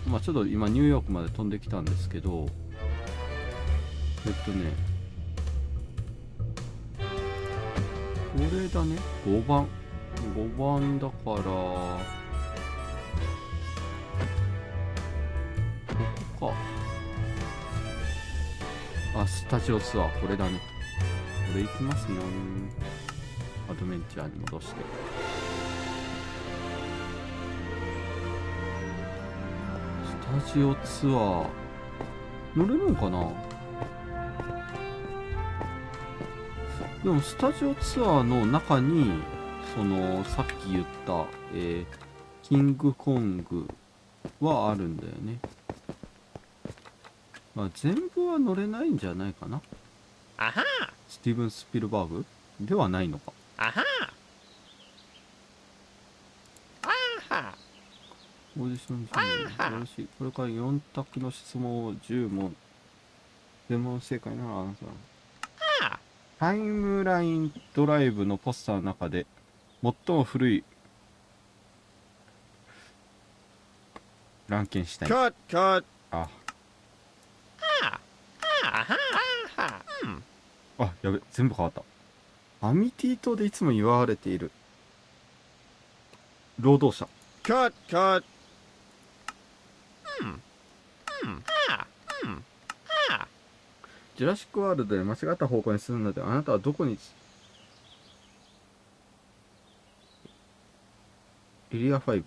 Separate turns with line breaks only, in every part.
まあちょっと今ニューヨークまで飛んできたんですけど、これだね、5番だからここか。あ、スタジオツアー、これだね。これ行きますよ。アドベンチャーに戻して、スタジオツアー乗れるのかな。でもスタジオツアーの中にそのさっき言った、キングコングはあるんだよね。まあ全部は乗れないんじゃないかな。
あは
スティーブン・スピルバーグではないのか。
あはあは
オーディションよろしい。これから4択の質問を10問。全問正解ならあなたは。タイムラインドライブのポスターの中で最も古いランケンシュタイン。あ。あ、やべ、全部変わった。アミティ島でいつも祝われている労働者。ジュラシックワールドで間違った方向に進んだので、あなたはどこにエリア5。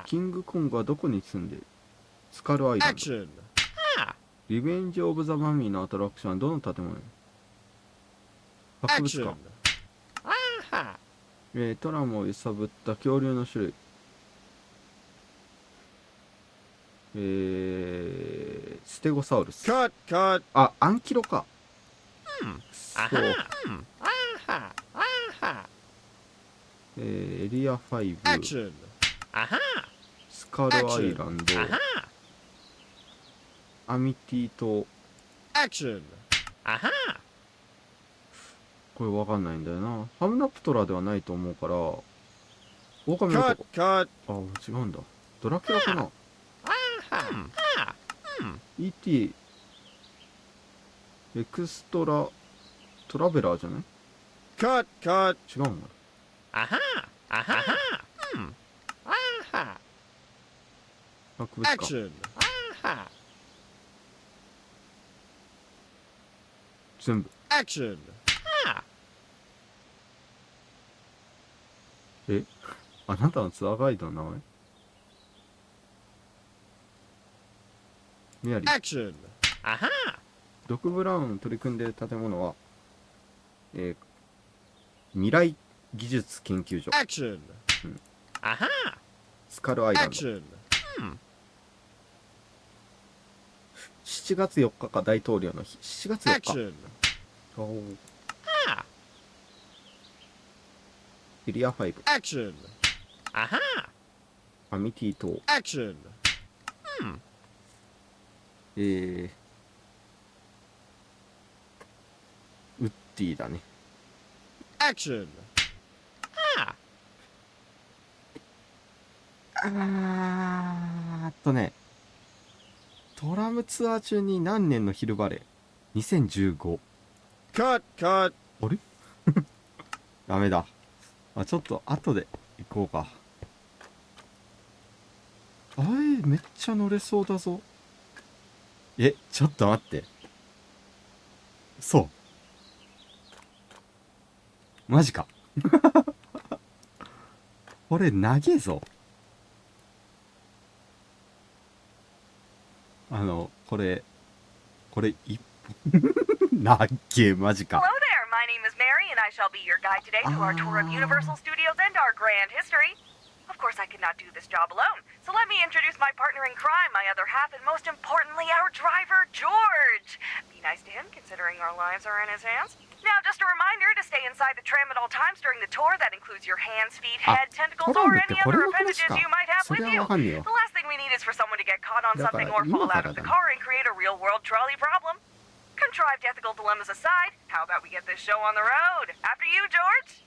キングコングはどこに住んでいる？スカルアイランド。リベンジ・オブ・ザ・マミーのアトラクションはどの建物に？博物館。トラムを揺さぶった恐竜の種類。ステゴサウルス。あ、アンキロか。そう。エリア5。スカルアイランド。アミティ島。これわかんないんだよな。ハムナプトラではないと思うから。狼の男。あ、違うんだ。ドラキュラかな。E.T. エクストラトラベラーじゃない？違うんだ。博物館。全部。あなたのツアーガイドの名前？メアリー。ドク・ブラウン取り組んでいる建物は、未来技術研究所。スカルアイランド。7月4日か大統領の日。7月4日。エリア5。アミティ島。ウッディだね。トラムツアー中に何年の昼バレー？ 2015。あれダメだ。ちょっと後で行こうか。めっちゃ乗れそうだぞ。ちょっと待って。そう。マジか。これ長えぞ。これ一本。なっけ、マジか。
Hello there, my name is Mary and I shall be your guide today to our tour of Universal Studios and our grand history. Of course, I could not do this job alone, so let me introduce my partner in crime, my other half, and most importantly, our driver, George. Be nice to him, considering our lives are in his hands. Now, just a reminder to stay inside the tram at all times during the tour. That includes your hands, feet, head, tentacles, or any other appendages you might have with you. The last thing we need is for someone to get caught on something or fall out of the car and create a real-world trolley problem. Contrived ethical dilemmas aside, how about we get this show on the road? After you, George.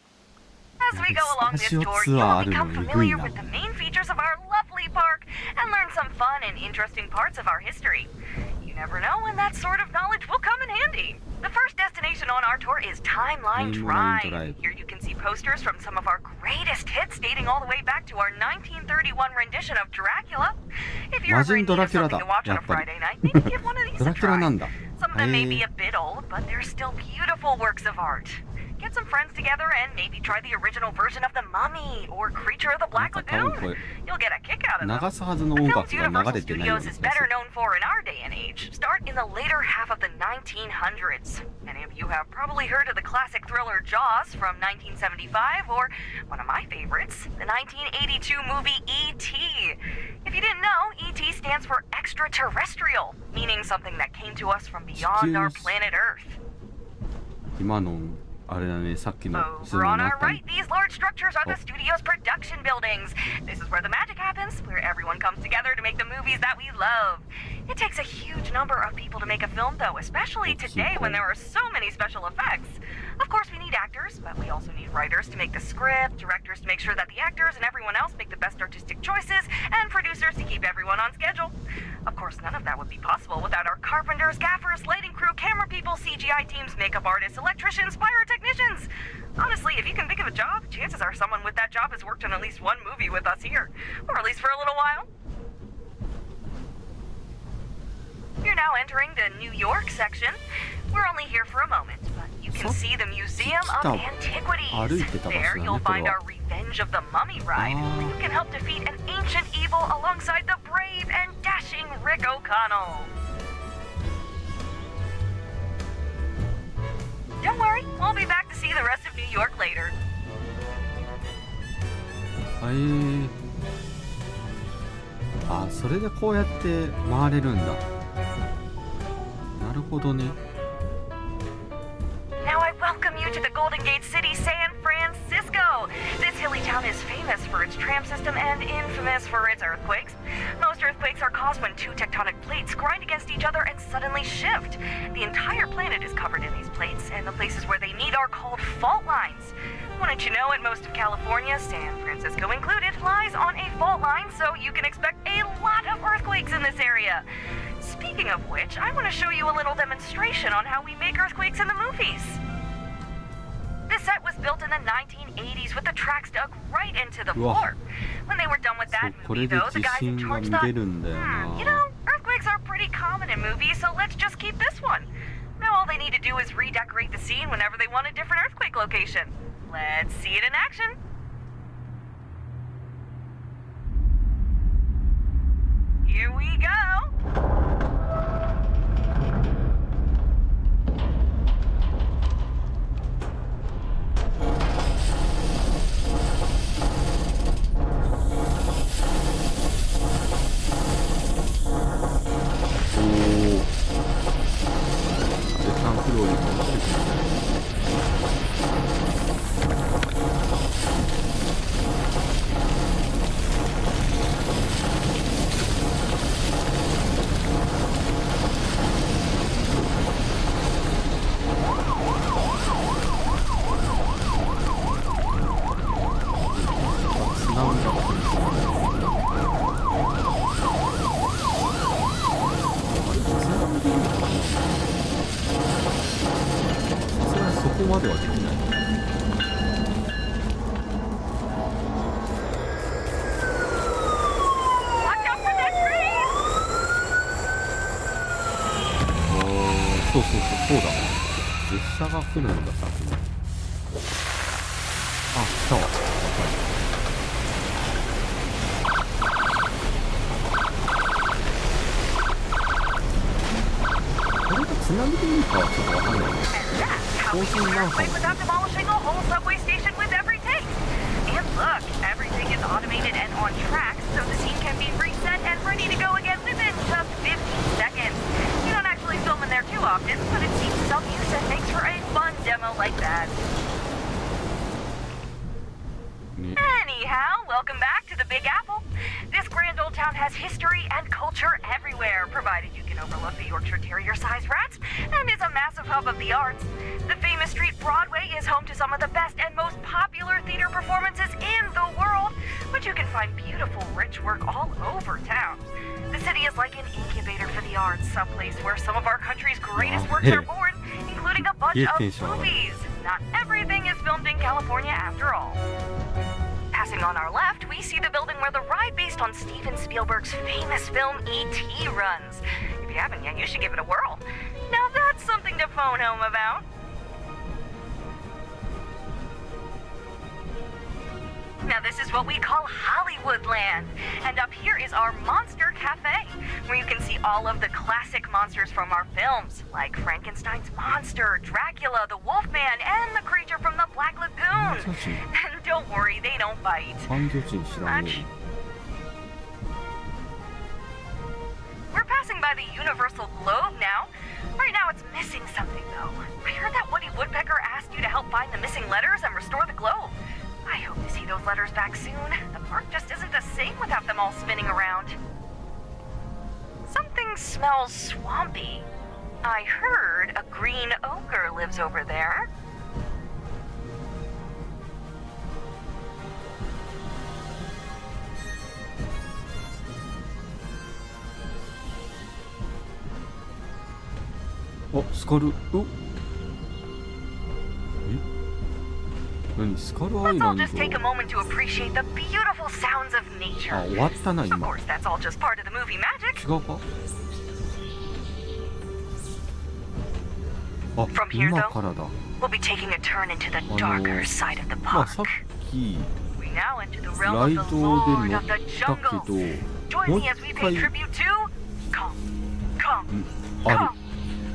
As we go along this tour, you will become familiar with the main features features of our lovely park and learn some fun and interesting parts of our history. You never know when that sort of knowledge will come in handy. The first destination on our tour is Timeline Drive. Here you can see posters from some of our greatest hits dating all the way back to our 1931 rendition of Dracula. If you're ever in need of something to watch on a Friday night, maybe give one of these a try. Some of them may be a bit old, but they're still beautiful works of art. Get some friends together and maybe try the original version of The Mummy or Creature of the Black Lagoon. You'll get a kick out of them. The films Universal Studios is better known for in our day and age start in the later half of the 1900s. Many of you have probably heard of the classic thriller Jaws from 1975 or one of my favorites, the 1982 movie E.T. If you didn't know, E.T. stands for extraterrestrial, meaning something that came to us from beyond our planet Earth. Over on our right, these large structures are the studio's production buildings. This is where the magic happens, where everyone comes together to make the movies that we love. It takes a huge number of people to make a film, though, especially today when there are so many special effects. Of course, we need actors, but we also need writers to make the script, directors to make sure that the actors and everyone else make the best artistic choices, and producers to keep everyone on schedule. Of course, none of that would be possible without our carpenters, gaffers, lighting crew, camera people, CGI teams, makeup artists, electricians, pyrotechnicians. Honestly, if you can think of a job, chances are someone with that job has worked on at least one movie with us here, or at least for a little while. You're now entering the New York section. We're only here for a moment, but you can see the Museum of Antiquities. There, you'll find our Revenge of the Mummy ride, where you can help defeat an ancient evil alongside the brave and dashing Rick O'Connell. Don't worry, we'll be back to see the rest of New York later.
あ、それでこうやって回れるんだ。なるほどね。
Now I welcome you to the Golden Gate City, San Francisco. This hilly town is famous for its tram system and infamous for its earthquakes. Most earthquakes are caused when two tectonic plates grind against each other and suddenly shift. The entire planet is covered in these plates, and the places where they meet are called fault lines. Wouldn't you know it, most of California, San Francisco included, lies on a fault line, so you can expect a lot of earthquakes in this area. Speaking of which, I want to show you a little demonstration on how we make earthquakes in the movies. This set was built in the 1980s with the tracks dug right into the floor. When they were done with that movie, though, the guys in charge thought, you know, earthquakes are pretty common in movies, so let's just keep this one. Now all they need to do is redecorate the scene whenever they want a different earthquake location. Let's see it in action. Here we go.
そうだ。列車が来るんだ、先に。あ、来たわ。これがつなぎでいいかはちょっとわかんないね。更新なんかも。
Look, everything is automated and on track, so the scene can be reset and ready to go again within just 15 seconds. You don't actually film in there too often, but it seems self-use and makes for a fun demo like that. Anyhow, welcome back to the Big Apple. This grand old town has history and culture everywhere, provided you can overlook the Yorkshire Terrier-sized rats, and is a massive hub of the arts. The famous street Broadway is home to some of the best and most popular theater performances in the world. but you can find beautiful, rich work all over town. The city is like an incubator for the arts, a place where some of our country's greatest works are born, including a bunch of movies. Not everything is filmed in California after all. Passing on our left, we see the building where the ride based on Steven Spielberg's famous film E.T. runs. If you haven't yet, you should give it a whirl. Now that's something to phone home about. Now this is what we call Hollywoodland. And up here is our Monster Cafe, where you can see all of the classic monsters from our films, like Frankenstein's monster, Dracula, the Wolfman, and the creature from the Black Lagoon. And don't worry, they don't bite. Much. We're passing by the Universal Globe now. Right now it's missing something though. I heard that Woody Woodpecker asked you to help find the missing letters and restore the globe. I hope to see those letters back soon. The park just isn't the same without them all spinning around. Something smells swampy. I heard a green ogre lives over there.
Oh, スカル。何スカルアイ
Let's
ラ
all
ンド。
just take a moment to appreciate the beautiful sounds of nature.
あ、終わったな
Of
今。
course, that's all just part of the movie magic.
違うか？あ、
From here,
今
though,
からだ。
we'll be taking a turn into the darker side of the
まあさっ
park.
き
We now enter the
ラ
realm
イ
of
ド
the
で
Lord
乗
of
っ
the
たけ
Jungle.
ど、
Join
もう
me as
一
we pay
回、
tribute to Kong. Kong.
あ
Kong.
る。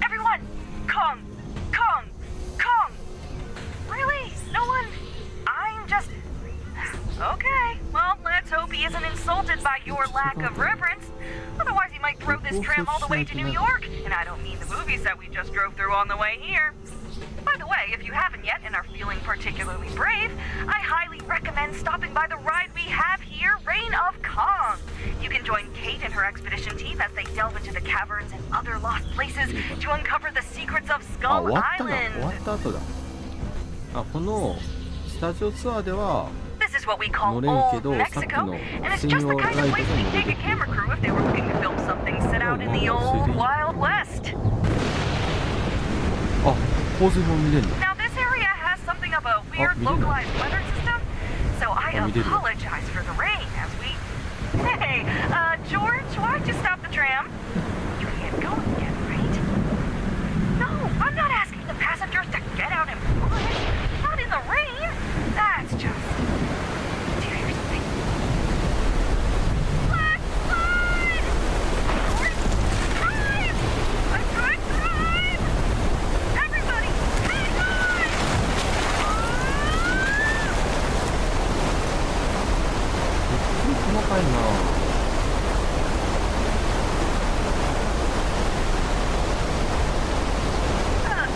Everyone. Kong. Kong. Kong. Really? No one? I'm just... Okay. Well, let's hope he isn't insulted by your lack of reverence. Otherwise, he might throw this tram all the way to New York. And I don't mean the movies that we just drove through on the way here. By the way, if you haven't yet and are feeling particularly brave, I highly recommend stopping by the ride we have here, Reign of Kong. You can join Kate and her expedition team as they delve into the caverns and other lost places to uncover the secrets of
あ、
Skull
終わったな。終わ
Island.
った後だ。あ、このスタジオツアーでは
This is what we call
乗れんけ
Old
ど、さっき
Mexico,
の
and it's
専
just
用
the
ライ
kind
ド
of
で
place
乗
we'd
れ
take a
る。
camera crew if they were looking to film something set out in the old Wild West.
あ、洪水も見れるんだ。
Now, this area has something of a weird
Oh,
localized weather system, so I
Oh, we did it.
apologize for the rain as we... Hey, George, why'd you stop the tram? You can't go again, right? No, I'm not asking the passengers to get out and push. Not in the rain. That's just... Do you hear something? Black slide! George, drive! I'm trying to drive! Everybody, hang on!
細かいな。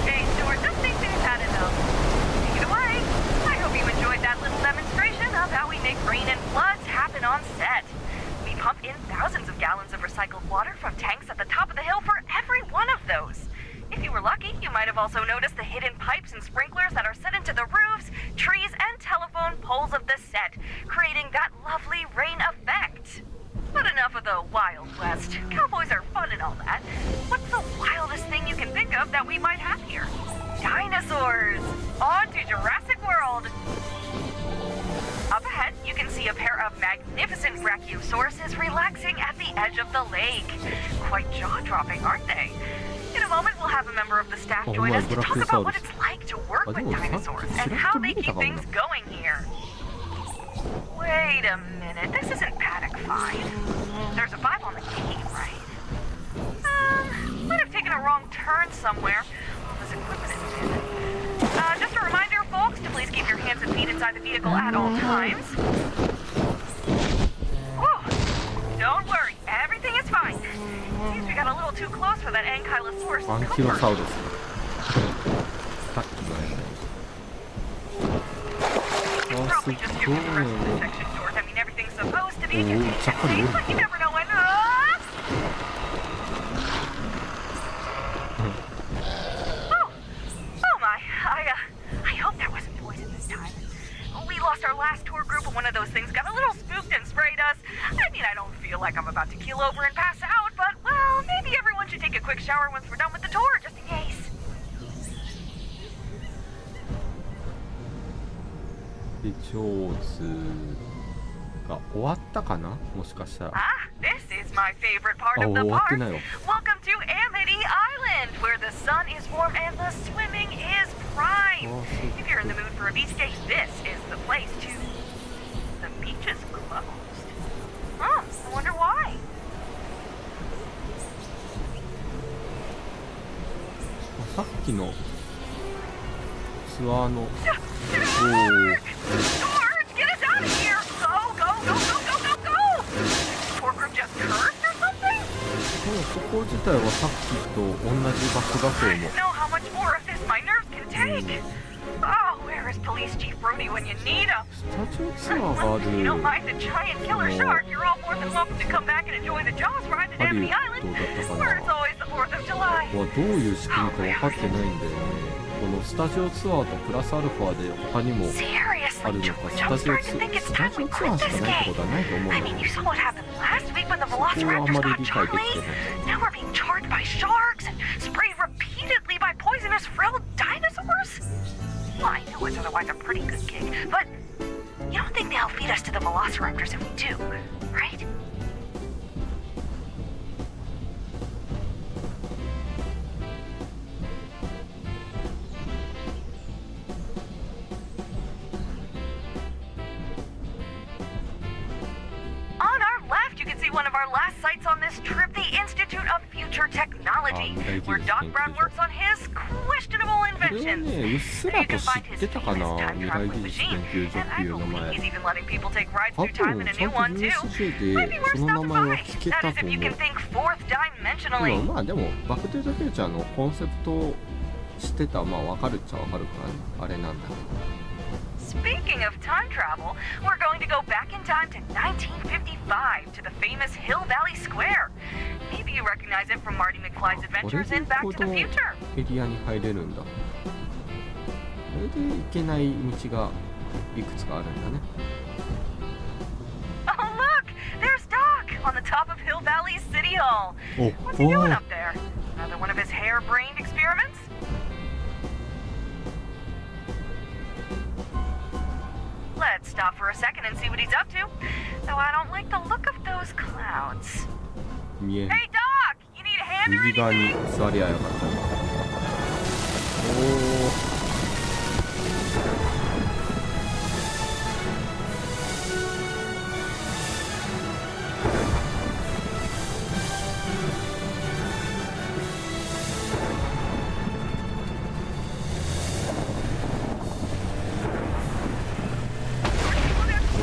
Okay, George, I think they've had enough. Take it away. I hope you enjoyed that little demonstration of how we make rain and floods happen on set. We pump in thousands of gallons of recycled water from tanks at the top of the hill for every one of those. If you were lucky, you might have also noticed the hidden pipes and sprinklers that are set into the roofs, trees, and telephone poles of the set, creating that lovely rain effect. But enough of the Wild West. Cowboys are fun and all that. What's the wildest thing you can think of that we might have here? Dinosaurs! On to Jurassic World! Up ahead, you can see a pair of magnificent brachiosauruses relaxing at the edge of the lake. Quite jaw-dropping, aren't they? In a moment, we'll have a member of the staff join us to talk about what it's like to work with dinosaurs and how they keep things going here. Wait a minute, this isn't Paddock 5. There's a 5 on the key, right? Might have taken a wrong turn somewhere. All this equipment is in. Just a reminder, folks, to please keep your hands and feet inside the vehicle at all times. Whew. Don't worry, everything is fine. Seems we got a little too close for that Ankylosaurus.
アンキロサウルス。さっきのやつ。
You can probably just skip the rest of this section, George. I mean, everything's supposed to be continuous, but you never know when. Oh my! I hope that wasn't poison this time. We lost our last tour group, and one of those things got a little spooked. quick shower once we're done with the tour, just in case.
で上手が終わったかな、もしかしたら。
Ah, this is my favorite part of the
終わっ
park.
てないわ。
Welcome to Amity Island, where the sun is warm and the swimming is prime. If you're in the mood for a beach day, this is the place to. The beach is closed. Huh, I wonder why.
さっきのツアーの
George, get us out of here! Go, go, go, go, go, go, go! Poor group just cursed or something?
もうそこ自体はさっきと同じ場所だと
I
思う。
don't know how much more of this my nerves can take. Oh, where is Police Chief Rudy when you need him?
スタジオツアーがあ
If you don't
る
mind the giant killer shark, you're all more than welcome to come back and enjoy the Jaws ride at
ハリウ
Amity
ッ
Island,
ドだったか
where it's
な
always the 4th of July.
はどういう仕組みか分かってないんだよね。このスタジオツアーとプラスアルファで他にも
Seriously,
あるの
George,
か。
I'm
スタジオ
starting to think it's
ツア
time we
ー
quit
し
this
かないってこ
game.
とはないと思うん
I
だ
mean,
け
you
ど、
saw what happened last week when the
そこはあ
Velociraptors
まり
got
理解でき
Charlie.
てない。
Now we're being charged by sharks and sprayed repeatedly by poisonous frilled dinosaurs. Well, I know it's otherwise a pretty good gig, but you don't think they'll feed us to the Velociraptors if we do, right? On our left, you can see one of our last sites on this trip, the Institute of Future Technology, where Doc Brown works on his questionable
これは
inventions.
ね、うっす
You
らと
can
知
find
っ
his
てたか
famous
な、
time
未来
traveling
技術
machine,
研究所
and
って
I
いう名
believe
前。
he's even letting people take rides
多
through time
分
in a
ちゃ
new
んと
one too.
USJ
Might
で
be worth
その名
stopping
前は
by.
聞け
That
た
is
と
if
思
you
う。
can think fourth
で
dimensionally.
もまあでも、バックトゥザフューチャーのコンセプトを知ってたらまあわかるっちゃわかるからね、あれなんだけど。
Speaking of time travel, we're going to go back in time to 1955 to the famous Hill Valley Square. Maybe you recognize it from Marty McFly's
これ
adventures
で
in Back
こ
to the
の
Future.
エリアに入れるんだ。これで行けない道がいくつかあるんだね。
Oh, look! There's Doc on the top of Hill Valley City Hall.
お
What's he
お
doing up there? Another one of his hair-brained experiments? Let's stop for a second and see what he's up to. Though I don't like the look of those clouds.
見えん。
Hey, Doc! You need a hand or
右側に
anything?
座りゃよかった。おお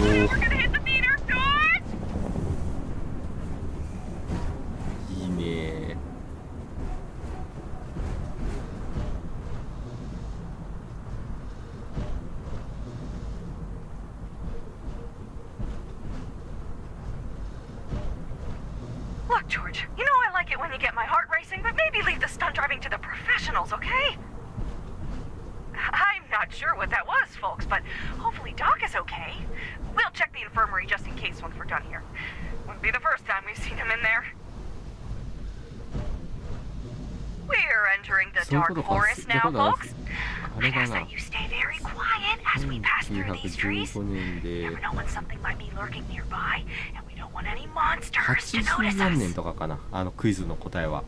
We're gonna hit the meter, George!
いいね。
Look, George, you know I like it when you get my heart racing, but maybe leave the stunt driving to the professionals, okay? I'm not sure what that was, folks, but hopefully Doc is okay. We'll check the infirmary just in case once we're done here. Wouldn't be the first time we've seen him in there. We're entering the dark forest now, folks.
あれ
I'd
だ
ask
な
that。you stay very quiet as we pass through these trees.
1915年で
Never know when something might be lurking nearby, and we don't want any monsters to
80
notice
何年
us.
とかかな、あのクイズの答えは。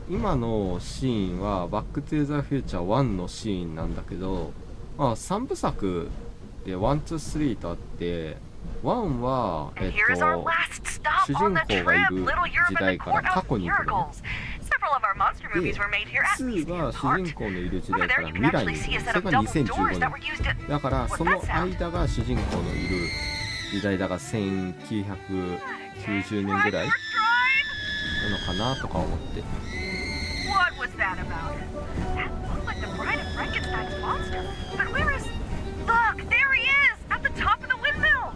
今のシーンはバックトゥザフューチャー1のシーンなんだけど、まあ3部作で1、2、3とあって、1は
And here's our last stop on the trip, Little Europe and the Court of Miracles. Several of our monster movies were made here at least
2
in
が主
part.
人公のいる時
Over
代か
there
ら
you
未
can
来に
actually
い
see a
る。そ
set
れ
of
が
double doors
2015
that
年
were used to...
だからその
What's that sound?
間が主人公のいる時代だが1990年ぐらい
Drive,
なのかなとか思って。
What was that about? That looked like the bride of Frankenstein's monster. But where is... Look, there he is! At the top of the windmill!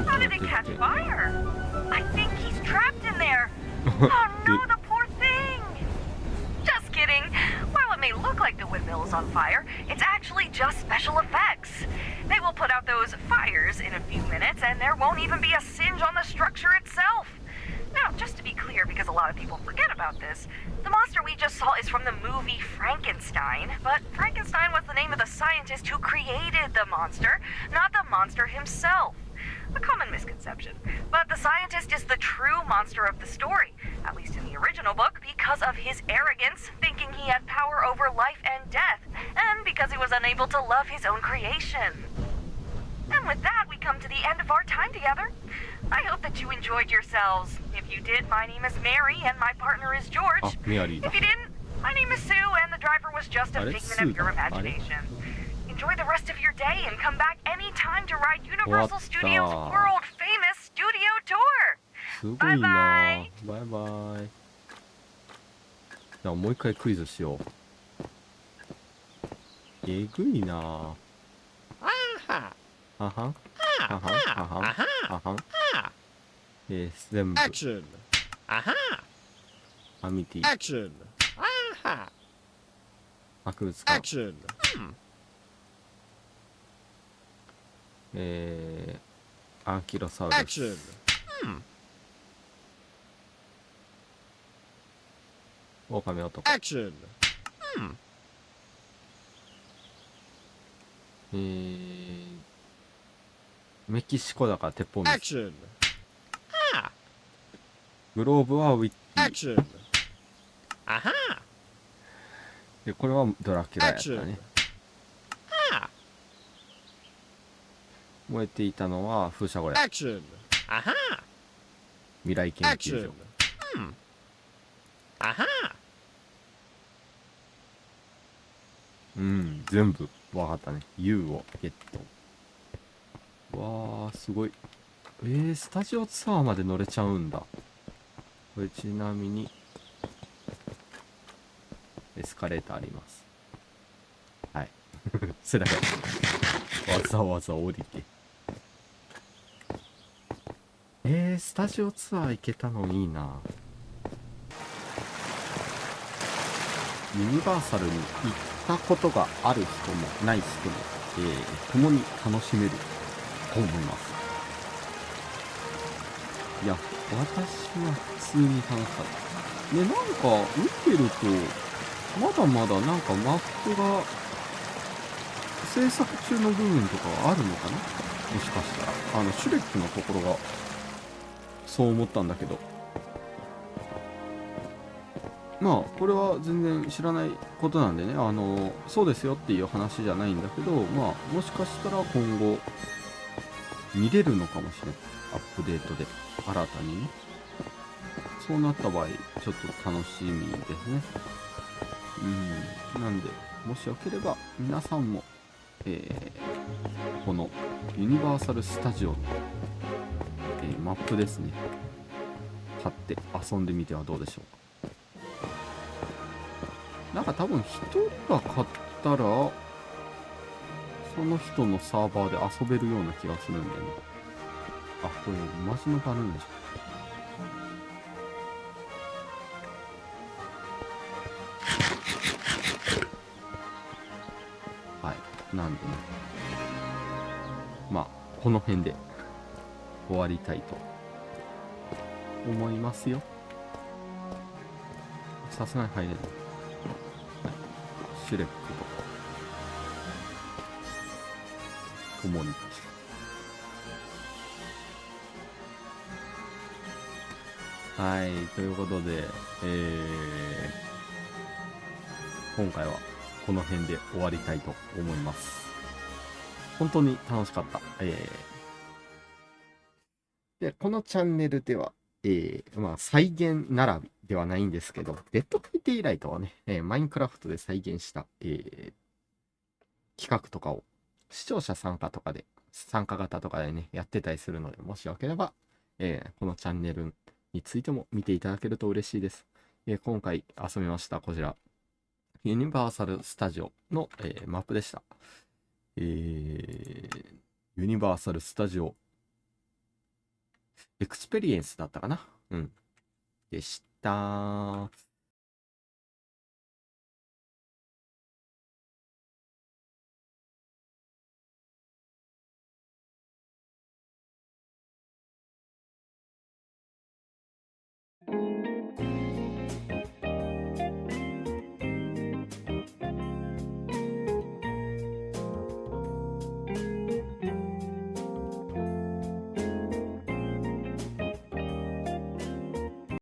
How did it catch fire? I think he's trapped in there. Oh no, the poor thing! Just kidding. While it may look like the windmill is on fire, it's actually just special effects. They will put out those fires in a few minutes, and there won't even be a singe on the structure itself. Now, just to be clear, because a lot lot of people forget about this. The monster we just saw is from the movie Frankenstein, but Frankenstein was the name of the scientist who created the monster, not the monster himself. A common misconception. But the scientist is the true monster of the story, at least in the original book, because of his arrogance, thinking he had power over life and death, and because he was unable to love his own creation. And with that, we come to the end of our time together. I hope that you enjoyed yourselves. If you did, my name is Mary, and my partner is George.
Ah, Mary.
If you didn't, my name is Sue, and the driver was just a figment of your imagination. Enjoy the rest of your day and come back anytime to ride Universal Studios' world-famous studio tour.
すごいな。バイバイ。じゃあもう一回クイズしよう。えぐいな。ははははは全部。
Action. Aha.
アミティ。
Action. Aha.
博物館。
Action.
アンキロサウルス。
Action.
オオカミ男。
Action.
メキシコだから鉄砲水。
Action.
グローブはウィッティ。
Action. Aha.
でこれはドラキュラやったね。燃えていたのは風車小屋。
Action. Aha.
未来研究
Action.
所。
Aha.
全部わかったね。U をゲット。わーすごい。スタジオツアーまで乗れちゃうんだ。これちなみにエスカレーターあります。はい。それだけ。わざわざ降りて。スタジオツアー行けたのいいな。ユニバーサルに行ったことがある人もない人も、共に楽しめると思います。いや、私は普通に楽しかった。で、なんか見てると、まだまだなんかマップが制作中の部分とかはあるのかな、もしかしたら。シュレックのところがそう思ったんだけど、まあこれは全然知らないことなんでね、そうですよっていう話じゃないんだけど、まあもしかしたら今後見れるのかもしれない。アップデートで新たにね。そうなった場合ちょっと楽しみですね。なんでもしよければ皆さんも、このユニバーサル・スタジオの、マップですね、買って遊んでみてはどうでしょうか。なんか多分一人が買ったらその人のサーバーで遊べるような気がするんだよね。あ、これマジのバルーンじゃん。はい、なんでね、まあこの辺で終わりたいと思いますよ。さすがに入れない。シュレックと共に。はい、ということで、今回はこの辺で終わりたいと思います。本当に楽しかった。で、このチャンネルでは、まあ、再現並びではないんですけど、デッドバイデイライトをね、マインクラフトで再現した、企画とかを視聴者参加型とかでね、やってたりするので、もしよければ、このチャンネルについても見ていただけると嬉しいです。今回遊びました、こちら。ユニバーサル・スタジオの、マップでした。ユニバーサル・スタジオエクスペリエンスだったかな、でした。